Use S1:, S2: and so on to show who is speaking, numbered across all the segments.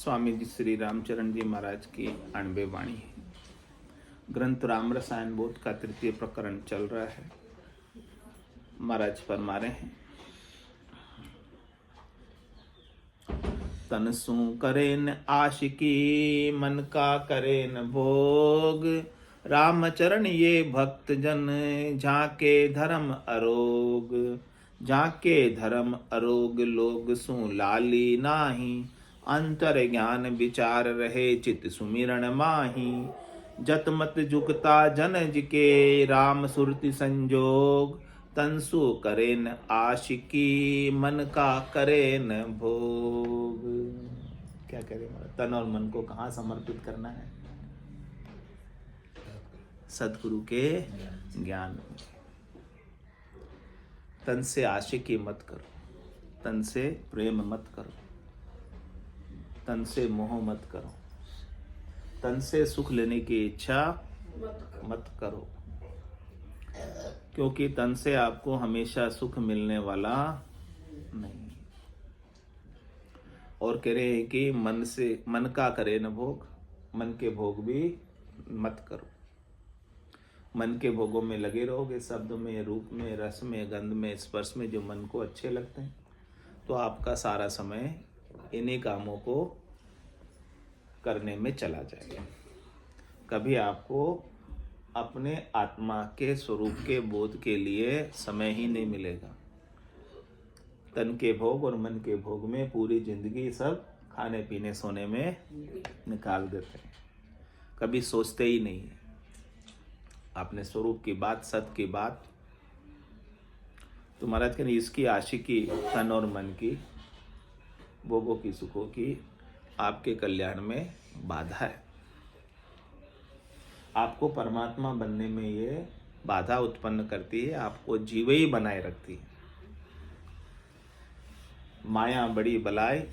S1: स्वामी जी श्री रामचरण जी महाराज की 98 वाणी है। ग्रंथ राम रसायन बोध का 3य प्रकरण चल रहा है। महाराज फरमा रहे हैं, तन सू करेन आशिकी मन का करेन भोग, रामचरण ये भक्त जन झाके धर्म अरोग। झाके धर्म अरोग लोग सु लाली नाही, अंतर ज्ञान विचार रहे चित सुमिरन माही। जत मत जुगता जन जिके राम सुरति संजोग, तनसु करेन आशिकी मन का करेन भोग। क्या करें, तन और मन को कहाँ समर्पित करना है? सदगुरु के ज्ञान। तन से आशिकी मत करो, तन से प्रेम मत करो, तन से मोह मत करो, तन से सुख लेने की इच्छा मत करो, क्योंकि तन से आपको हमेशा सुख मिलने वाला नहीं। और कह रहे हैं कि मन का करे न भोग, मन के भोग भी मत करो। मन के भोगों में लगे रहोगे, शब्द में, रूप में, रस में, गंध में, स्पर्श में जो मन को अच्छे लगते हैं, तो आपका सारा समय इन्हीं कामों को करने में चला जाएगा। कभी आपको अपने आत्मा के स्वरूप के बोध के लिए समय ही नहीं मिलेगा। तन के भोग और मन के भोग में पूरी जिंदगी सब खाने पीने सोने में निकाल देते हैं, कभी सोचते ही नहीं है अपने स्वरूप की बात, सत की बात। तो महाराज कहते इसकी आशिकी तन और मन की, भोगों की, सुखों की आपके कल्याण में बाधा है। आपको परमात्मा बनने में ये बाधा उत्पन्न करती है, आपको जीवई बनाए रखती है। माया बड़ी बलाय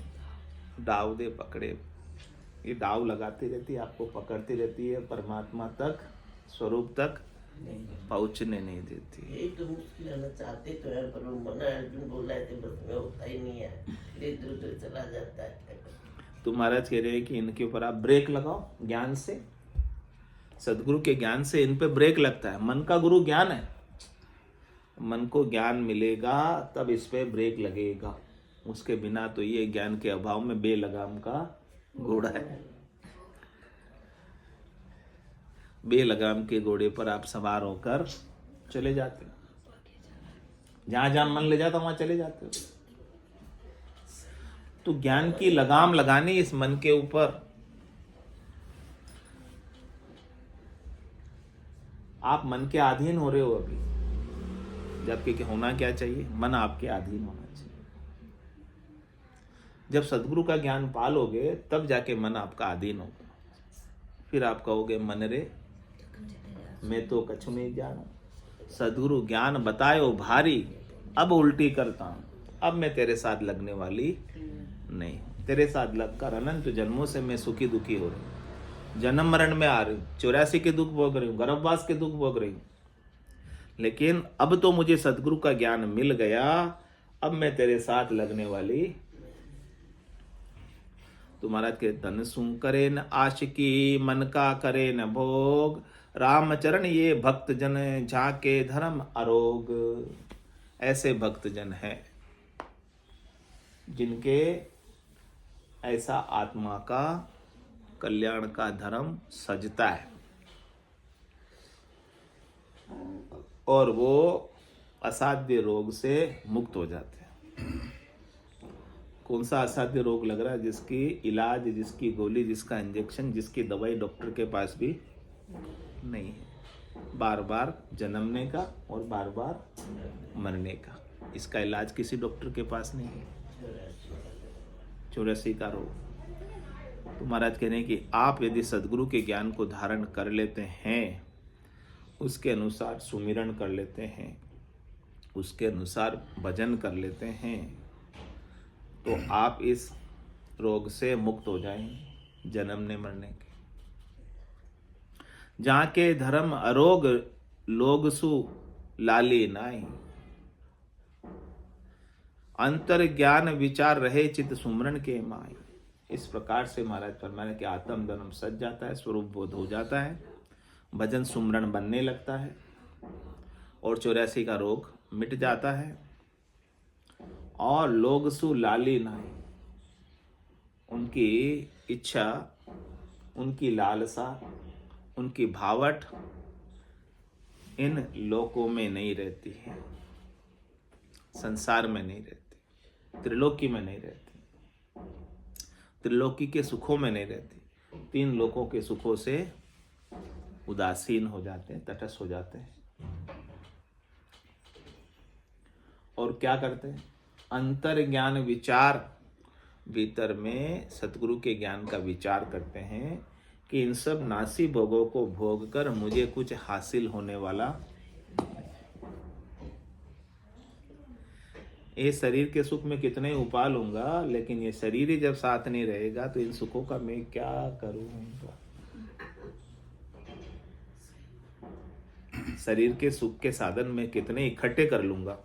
S1: डाव दे पकड़े, ये डाव लगाती रहती है, आपको पकड़ती रहती है, परमात्मा तक, स्वरूप तक पहुंचने नहीं देती।
S2: यही तो मुश्किल है ना, चाहते तो है पर वो मना अर्जुन बोला है बस में होता ही नहीं है, इधर उधर चला जाता है।
S1: तो महाराज कह रहे हैं कि इनके ऊपर आप ब्रेक लगाओ ज्ञान से, सदगुरु के ज्ञान से इन पे ब्रेक लगता है। मन का गुरु ज्ञान है, मन को ज्ञान मिलेगा तब इस पे ब्रेक लगेगा, उसके बिना तो ये ज्ञान के अभाव में बेलगाम का घोड़ा है। बेलगाम के घोड़े पर आप सवार होकर चले जाते हो, जहां जहां मन ले जाता वहां चले जाते हो। तो ज्ञान की लगाम लगानी इस मन के ऊपर। आप मन के अधीन हो रहे हो अभी, जबकि होना क्या चाहिए? मन आपके अधीन होना चाहिए। जब सदगुरु का ज्ञान पालोगे तब जाके मन आपका अधीन होगा। फिर आप कहोगे मन रे मैं तो कछु नहीं जानू, सदगुरु ज्ञान बतायो भारी, अब उल्टी करता हूं, अब मैं तेरे साथ लगने वाली नहीं। तेरे साथ लगकर अनंत जन्मों से मैं सुखी दुखी हो रही हूं, जन्म मरण में आ रही हूं, 84 के दुख भोग रही हूं, गर्भवास के दुख भोग रही हूं, लेकिन अब तो मुझे सदगुरु का ज्ञान मिल गया, अब मैं तेरे साथ लगने वाली। तो महाराज के तन सू करे न आशिकी मन का करे न भोग, रामचरण ये भक्त जन झाके धर्म अरोग। ऐसे भक्त जन हैं जिनके ऐसा आत्मा का कल्याण का धर्म सजता है और वो असाध्य रोग से मुक्त हो जाते हैं। कौन सा असाध्य रोग लग रहा है? जिसकी इलाज, जिसकी गोली, जिसका इंजेक्शन, जिसकी दवाई डॉक्टर के पास भी नहीं है, बार बार जन्मने का और बार बार मरने का, इसका इलाज किसी डॉक्टर के पास नहीं है। 84 का रोग। तो महाराज कह रहे हैं कि आप यदि सदगुरु के ज्ञान को धारण कर लेते हैं, उसके अनुसार सुमिरन कर लेते हैं, उसके अनुसार भजन कर लेते हैं, तो आप इस रोग से मुक्त हो जाएंगे, जन्मने मरने के। जहाँ के धर्म अरोग लोग सु लाली नाई, अंतर ज्ञान विचार रहे चित सुमरन के माई। इस प्रकार से महाराज फरमाने कि आत्म धर्म सज जाता है, स्वरूप बोध हो जाता है, भजन सुमरण बनने लगता है और 84 का रोग मिट जाता है। और लोग सु लाली नाई, उनकी इच्छा, उनकी लालसा, उनकी भावट इन लोकों में नहीं रहती है, संसार में नहीं रहती, त्रिलोकी में नहीं रहती, त्रिलोकी के सुखों में नहीं रहती, 3 लोकों के सुखों से उदासीन हो जाते हैं, तटस्थ हो जाते हैं। और क्या करते हैं? अंतर ज्ञान विचार, भीतर में सतगुरु के ज्ञान का विचार करते हैं कि इन सब नासी भोगों को भोग कर मुझे कुछ हासिल होने वाला, ये शरीर के सुख में कितने ही उपा लूंगा, लेकिन ये शरीर ही जब साथ नहीं रहेगा तो इन सुखों का मैं क्या करूंगा। शरीर के सुख के साधन में कितने इकट्ठे कर लूंगा,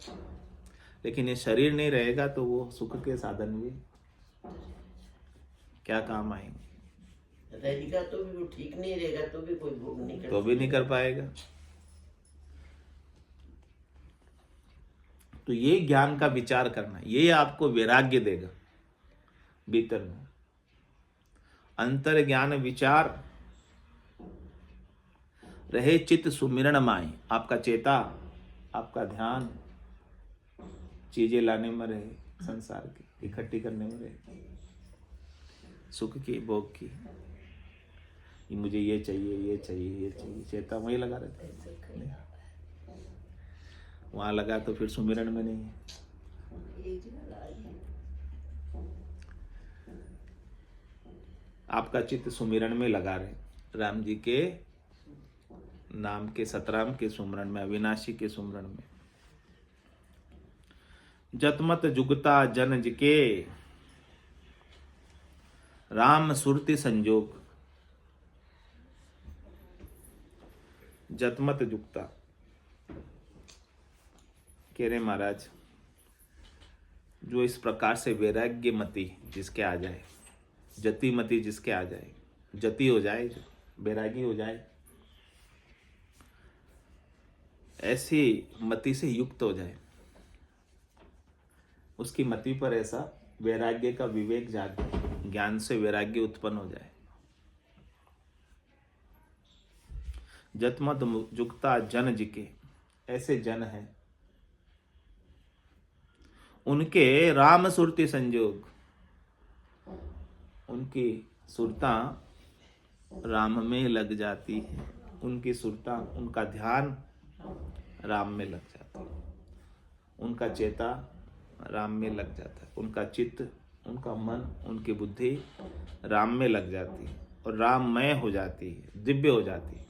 S1: लेकिन ये शरीर नहीं रहेगा तो वो सुख के साधन भी क्या काम आएंगे।
S2: रहेगा तो भी वो ठीक नहीं रहेगा तो भी कोई भोग नहीं कर,
S1: तो भी नहीं कर पाएगा। तो ये ज्ञान का विचार करना, ये आपको वैराग्य देगा भीतर में। अंतर ज्ञान विचार रहे चित्त सुमिरण माई, आपका चेता, आपका ध्यान चीजें लाने में रहे, संसार की इकट्ठी करने में रहे, सुख की, भोग की, मुझे ये चाहिए, ये चाहिए, ये चाहिए, चेता वही लगा रहता है। वहां लगा तो फिर सुमिरन में नहीं है। आपका चित्त सुमिरन में लगा रहे, राम जी के नाम के, सतराम के सुमरन में, अविनाशी के सुमरन में। जतमत जुगता जनज के राम सुरति संजोग। जतमत जुगता कह रहे महाराज, जो इस प्रकार से वैराग्य मति जिसके आ जाए, जति मति जिसके आ जाए, जति हो जाए, वैरागी हो जाए, ऐसी मति से युक्त हो जाए, उसकी मति पर ऐसा वैराग्य का विवेक जागे, ज्ञान से वैराग्य उत्पन्न हो जाए। जतमत जुगता जन जिके, ऐसे जन हैं, उनके राम सुरति संजोग, उनकी सुरता राम में लग जाती है, उनकी सुरता, उनका ध्यान राम में लग जाता है, उनका चेता राम में लग जाता है, उनका चित्त, उनका मन, उनकी बुद्धि राम में लग जाती है और राममय हो जाती है, दिव्य हो जाती है।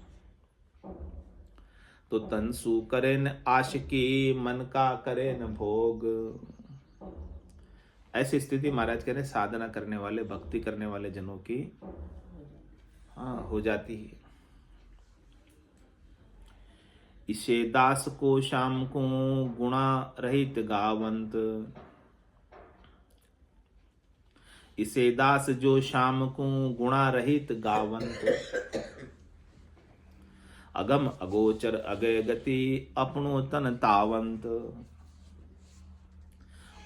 S1: तो तनसु करे न आशिकी, मन का करे न भोग। ऐसी स्थिति महाराज कह रहे साधना करने वाले, भक्ति करने वाले जनों की हो जाती है। इसे दास को शाम को गुणा रहित गावंत, इसे दास जो शाम को गुणा रहित गावंत। अगम अगोचर अगय गति, अपनो तन तावंत,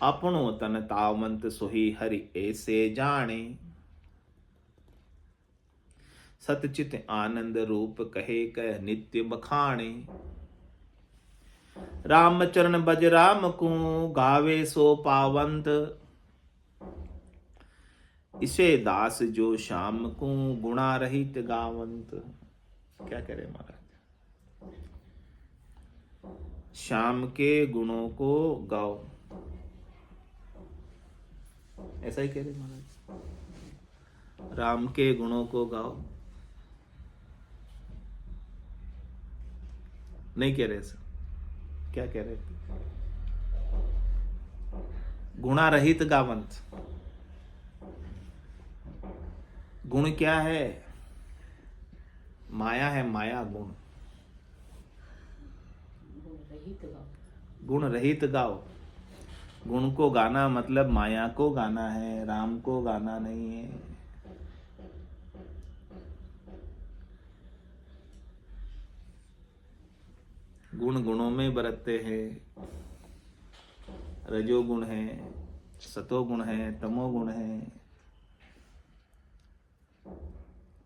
S1: अपनो तन तावंत सोही हरि ऐसे जाने। सतचित आनंद रूप कहे कह नित्य बखाने। राम चरण बज राम को गावे सो पावंत, इसे दास जो शाम को गुणा रहित गावंत। क्या कह रहे महाराज, शाम के गुणों को गाओ, ऐसा ही कह रहे महाराज, राम के गुणों को गाओ, नहीं कह रहे सर, क्या कह रहे थे, गुणा रहित गावंत। गुण क्या है? माया है, माया गुण। गुण रहित गाओ, गुण को गाना मतलब माया को गाना है, राम को गाना नहीं है। गुण गुणों में बरतते हैं। रजोगुण है, सतोगुण है, तमोगुण है,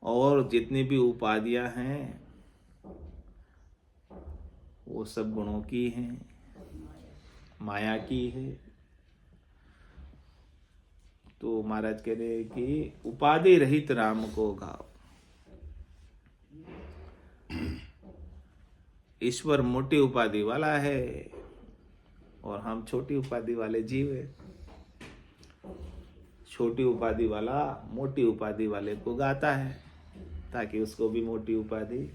S1: और जितनी भी उपाधियां हैं वो सब गुणों की हैं, माया की है। तो महाराज कह रहे हैं कि उपाधि रहित राम को गाओ। ईश्वर मोटी उपाधि वाला है और हम छोटी उपाधि वाले जीव है। छोटी उपाधि वाला मोटी उपाधि वाले को गाता है ताकि उसको भी मोटी उपाधि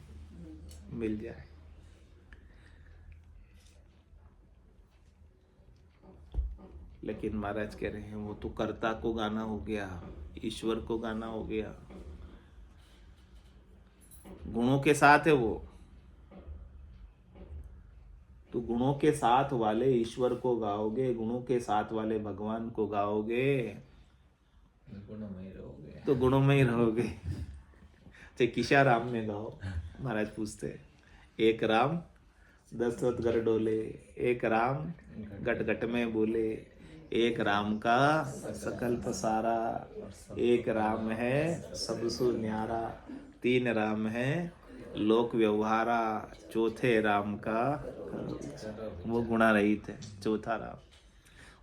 S1: मिल जाए। लेकिन महाराज कह रहे हैं वो तो कर्ता को गाना हो गया, ईश्वर को गाना हो गया। गुणों के साथ है वो, तो गुणों के साथ वाले ईश्वर को गाओगे, गुणों के साथ वाले भगवान को गाओगे
S3: गुणों में ही रहोगे।
S1: तो गुणों में ही रहोगे। चाहे किशा राम में गाओ। महाराज पूछते एक राम दशरथ घर डोले, एक राम घट घट में बोले, एक राम का सकल पसारा, एक राम है सबसु न्यारा, तीन राम है लोक व्यवहारा, चौथे राम का वो गुणा रहित है, चौथा राम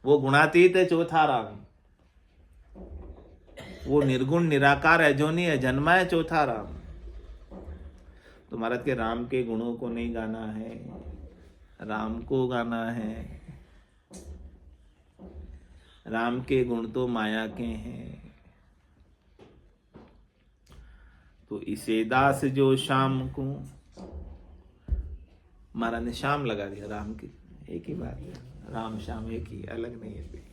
S1: वो गुणातीत है, चौथा राम वो निर्गुण निराकार है, जो नहीं है जन्मा है, चौथा राम। तो महाराज के राम के गुणों को नहीं गाना है, राम को गाना है। राम के गुण तो माया के हैं। तो इसे दास जो शाम को, महाराज ने शाम लगा दिया, राम की एक ही बात है, राम श्याम एक ही, अलग नहीं है।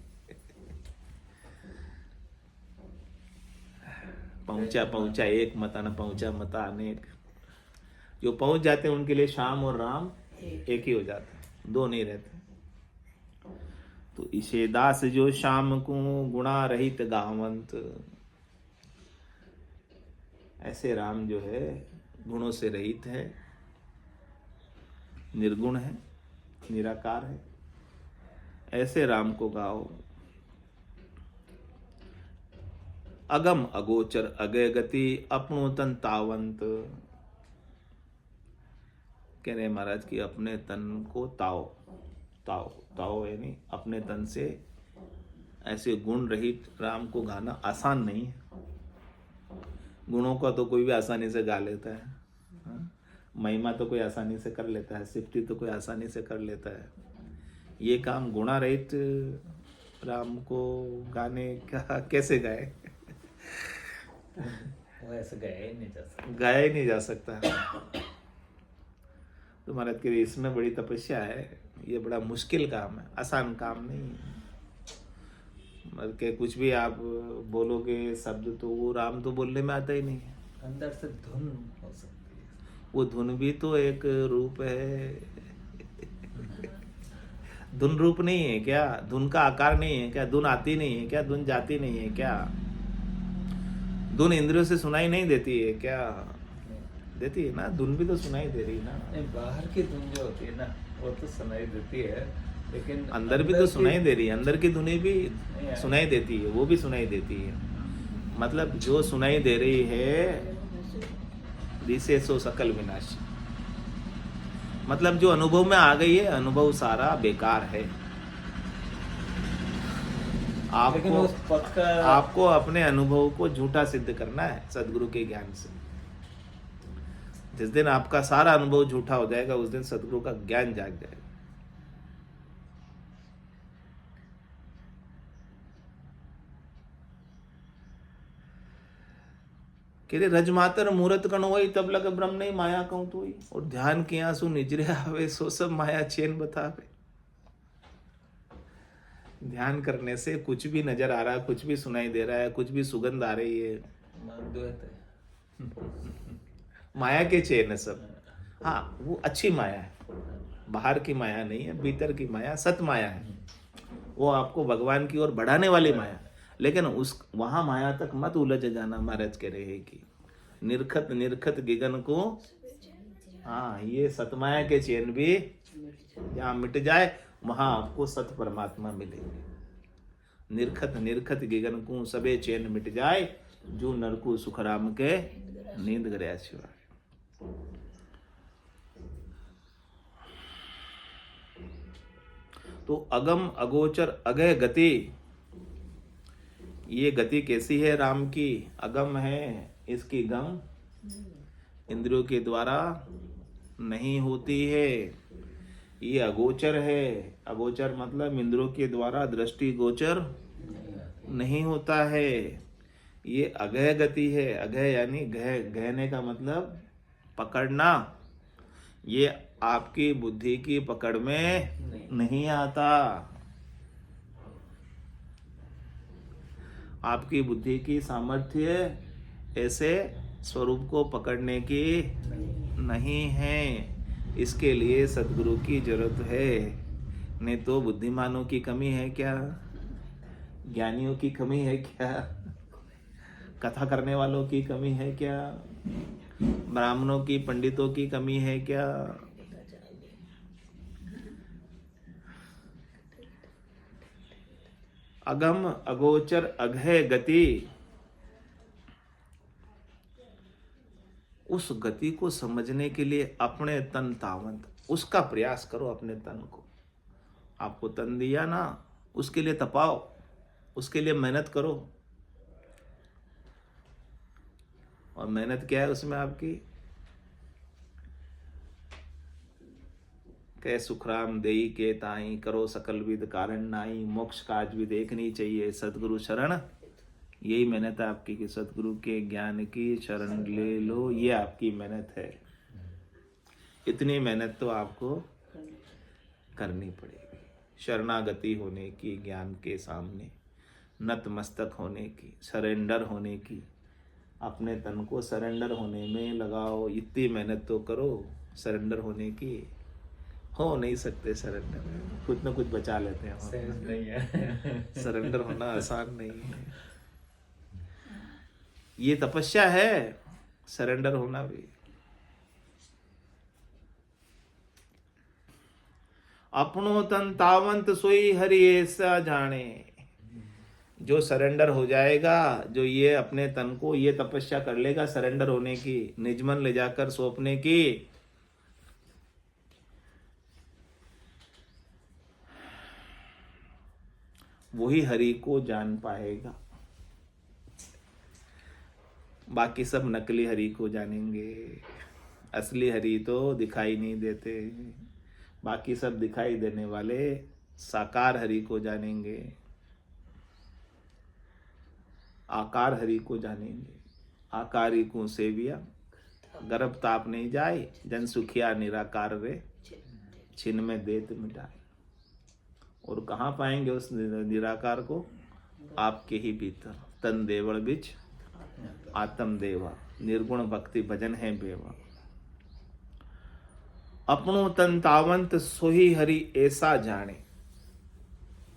S1: पहुंचा पहुंचा एक, मता न पहुंचा मता अनेक। जो पहुंच जाते हैं उनके लिए श्याम और राम एक ही हो जाते हैं, दो नहीं रहते। तो इसे दास जो शाम को गुणा रहित गावंत, ऐसे राम जो है गुणों से रहित है, निर्गुण है, निराकार है, ऐसे राम को गाओ। अगम अगोचर अगय गति अपनो तन तावंत। कह रहे महाराज कि अपने तन को ताओ, ताओ ताओ यानी अपने तन से ऐसे गुण रहित राम को गाना आसान नहीं है। गुणों का तो कोई भी आसानी से गा लेता है, महिमा तो कोई आसानी से कर लेता है, सिफती तो कोई आसानी से कर लेता है। ये काम गुणा रहित राम को गाने का कैसे गाए?
S3: वो ऐसे गाया ही नहीं जा सकता,
S1: गाया ही नहीं जा सकता। तो महाराज के लिए इसमें बड़ी तपस्या है, ये बड़ा मुश्किल काम है, आसान काम नहीं है। मतलब के कुछ भी आप बोलोगे शब्द तो वो राम तो बोलने में आता ही नहीं है।
S3: अंदर से धुन हो सकती है।
S1: वो धुन भी तो एक रूप है। धुन रूप नहीं है क्या? धुन का आकार नहीं है क्या? धुन आती नहीं है क्या? धुन जाती नहीं है क्या? धुन इंद्रियों से सुनाई नहीं देती है क्या? देती है ना, धुन भी तो सुनाई दे रही है ना।
S3: नहीं, बाहर की धुन जो होती है ना वो तो सुनाई देती है, लेकिन
S1: अंदर भी तो सुनाई दे रही है, अंदर की धुनें भी
S3: नहीं,
S1: सुनाई देती है, वो भी सुनाई देती है। मतलब जो सुनाई दे रही है दिसे सो सकल विनाश, मतलब जो अनुभव में आ गई है, अनुभव सारा बेकार है।
S3: लेकिन उस पथ का
S1: आपको अपने अनुभव को झूठा सिद्ध करना है सदगुरु के ज्ञान से। जिस दिन आपका सारा अनुभव झूठा हो जाएगा उस दिन सदगुरु का ज्ञान जाग जाएगा। कहते रजमातर मूर्त कण होई तब लग ब्रह्म नहीं माया कहूं तो ही, और ध्यान के आंसू निजरे आवे सो सब माया चैन बतावे। ध्यान करने से कुछ भी नजर आ रहा है, कुछ भी सुनाई दे रहा है, कुछ भी सुगंध आ रही है,
S3: द्वैत है।
S1: माया के चैन है सब। हाँ वो अच्छी माया है, बाहर की माया नहीं है, भीतर की माया सत माया है। वो आपको भगवान की ओर बढ़ाने वाली माया, लेकिन उस वहां माया तक मत उलझ जाना। महाराज कह रहे हैं कि निरखत निरखत गिगन को, हाँ, ये सतमाया के चैन भी जहाँ मिट जाए वहां आपको सत परमात्मा मिलेंगे। निरखत निरखत गिगन को सबे चैन मिट जाए, जो नरकू सुखराम के नींद गया शिवा। तो अगम अगोचर अगय गति, ये गति कैसी है राम की? अगम है, इसकी गम इंद्रियों के द्वारा नहीं होती है। ये अगोचर है, अगोचर मतलब इंद्रियों के द्वारा दृष्टि गोचर नहीं होता है। ये अगय गति है, अगय यानी गहने का मतलब पकड़ना। ये आपकी बुद्धि की पकड़ में नहीं आता। आपकी बुद्धि की सामर्थ्य ऐसे स्वरूप को पकड़ने की नहीं है। इसके लिए सद्गुरु की जरूरत है। नहीं तो बुद्धिमानों की कमी है क्या? ज्ञानियों की कमी है क्या? कथा करने वालों की कमी है क्या? ब्राह्मणों की, पंडितों की कमी है क्या? अगम अगोचर अघय गति, उस गति को समझने के लिए अपने तन तावंत उसका प्रयास करो। अपने तन को, आपको तन दिया ना, उसके लिए तपाओ, उसके लिए मेहनत करो। और मेहनत क्या है उसमें आपकी? कै सुखराम देई के ताई, करो सकल विद कारण नाई। मोक्ष काज भी देखनी चाहिए, सदगुरु शरण, यही मेहनत है आपकी कि सदगुरु के ज्ञान की शरण ले लो। ये आपकी मेहनत है। इतनी मेहनत तो आपको करनी पड़ेगी। शरणागति होने की, ज्ञान के सामने नतमस्तक होने की, सरेंडर होने की। अपने तन को सरेंडर होने में लगाओ। इतनी मेहनत तो करो सरेंडर होने की। हो नहीं सकते सरेंडर, कुछ ना कुछ बचा लेते हैं।
S3: सहज नहीं है।
S1: सरेंडर होना आसान नहीं है। ये तपस्या है, सरेंडर होना भी। अपनो तन तावंत सोई हरि ऐसा जाने। जो सरेंडर हो जाएगा, जो ये अपने तन को ये तपस्या कर लेगा सरेंडर होने की, निजमन ले जाकर सौंपने की, वही हरि को जान पाएगा। बाकी सब नकली हरि को जानेंगे, असली हरि तो दिखाई नहीं देते। बाकी सब दिखाई देने वाले साकार हरि को जानेंगे, आकार हरि को जानेंगे। आकारी को सेविया, गर्भ ताप नहीं जाए, जन सुखिया निराकार रे, छिन में देत मिटाए। और कहाँ पाएंगे उस निराकार को? आपके ही भीतर। तन देवल बिच आत्म देवा, निर्गुण भक्ति भजन है बेवा। अपनो तन तावंत सोही हरि ऐसा जाने,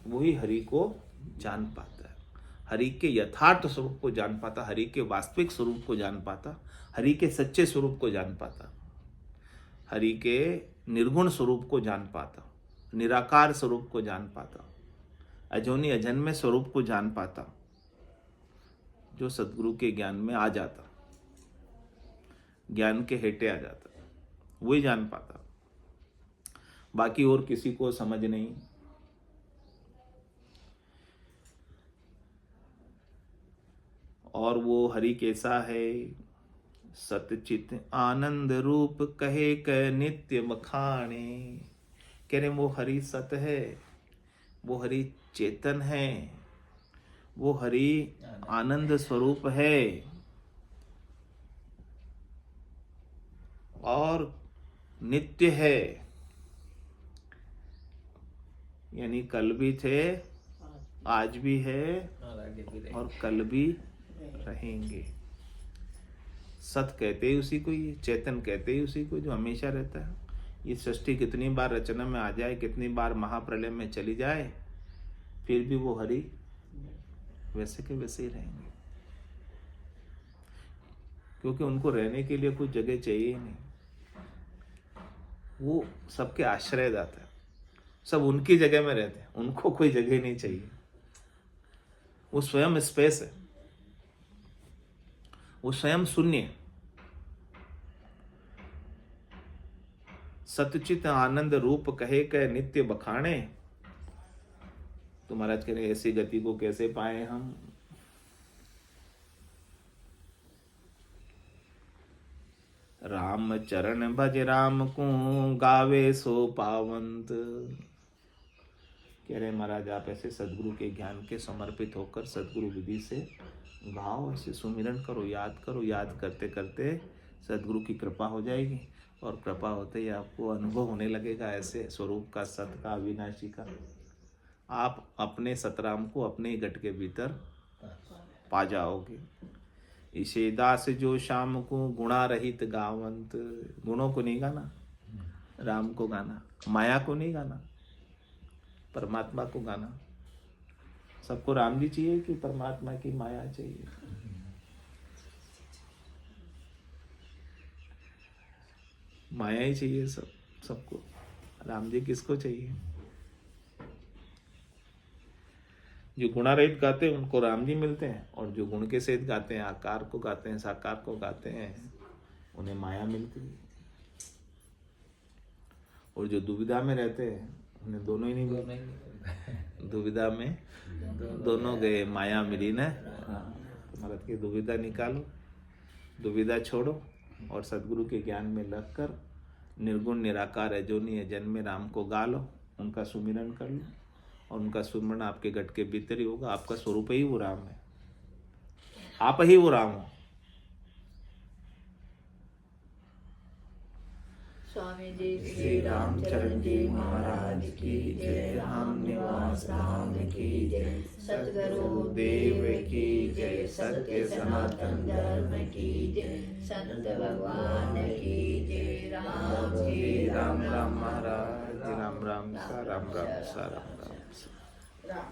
S1: वही हरि को जान पाता है। हरि के यथार्थ स्वरूप को जान पाता, हरि के वास्तविक स्वरूप को जान पाता, हरि के सच्चे स्वरूप को जान पाता, हरि के निर्गुण स्वरूप को जान पाता, निराकार स्वरूप को जान पाता, अजोनी अजन्मे स्वरूप को जान पाता। जो सद्गुरु के ज्ञान में आ जाता, ज्ञान के हेठे आ जाता, वही जान पाता। बाकी और किसी को समझ नहीं। और वो हरि कैसा है? सतचित आनंद रूप कहे क नित्य मखाने। कह रहे वो हरि सत है, वो हरि चेतन है, वो हरि आनंद स्वरूप है। और नित्य है, यानी कल भी थे, आज भी है और कल भी रहेंगे। सत कहते ही उसी को, ये चेतन कहते ही उसी को जो हमेशा रहता है। ये सृष्टि कितनी बार रचना में आ जाए, कितनी बार महाप्रलय में चली जाए, फिर भी वो हरि वैसे के वैसे ही रहेंगे, क्योंकि उनको रहने के लिए कुछ जगह चाहिए ही नहीं। वो सबके आश्रयदाता है, सब उनकी जगह में रहते हैं, उनको कोई जगह नहीं चाहिए। वो स्वयं स्पेस है, वो स्वयं शून्य है। सतचित आनंद रूप कहे कह नित्य बखाने। तो महाराज कह रहे ऐसी गति को कैसे पाए हम? राम चरण भज राम को गावे सो पावंत। कह रहे महाराज आप ऐसे सदगुरु के ज्ञान के समर्पित होकर सदगुरु विधि से गाओ, ऐसे सुमिरन करो, याद करते करते सदगुरु की कृपा हो जाएगी। और कृपा होते ही आपको अनुभव होने लगेगा ऐसे स्वरूप का, सत का, अविनाशी का। आप अपने सतराम को अपने ही गट के भीतर पा जाओगे। इसे दास जो शाम को गुणा रहित गावंत। गुणों को नहीं गाना, राम को गाना, माया को नहीं गाना, परमात्मा को गाना। सबको राम जी चाहिए कि परमात्मा की माया चाहिए? माया ही चाहिए सबको। राम जी किसको चाहिए? जो गुणारहित गाते हैं उनको राम जी मिलते हैं, और जो गुण के सहित गाते हैं, आकार को गाते हैं, साकार को गाते हैं, उन्हें माया मिलती है। और जो दुविधा में रहते हैं उन्हें दोनों ही नहीं मिलते। दुविधा में दोनों गए, माया मिली ना। भारत की दुविधा निकालो, दुविधा छोड़ो और सदगुरु के ज्ञान में लगकर निर्गुण निराकार है जो नहीं है जन्मे राम को गा लो, उनका सुमिरन कर लो, और उनका सुमिरन आपके गट के भीतर ही होगा। आपका स्वरूप ही वो राम है, आप ही वो राम हो।
S4: स्वामी जी
S1: श्री रामचरण जी महाराज की जय। राम निवास धाम की जय।
S4: सतगुरु
S1: देव की जय। सत्य सनातन
S4: धर्म की जय। संत भगवान की जय। राम जी
S1: राम राम महाराज। राम राम सा, राम राम सा, राम राम सा।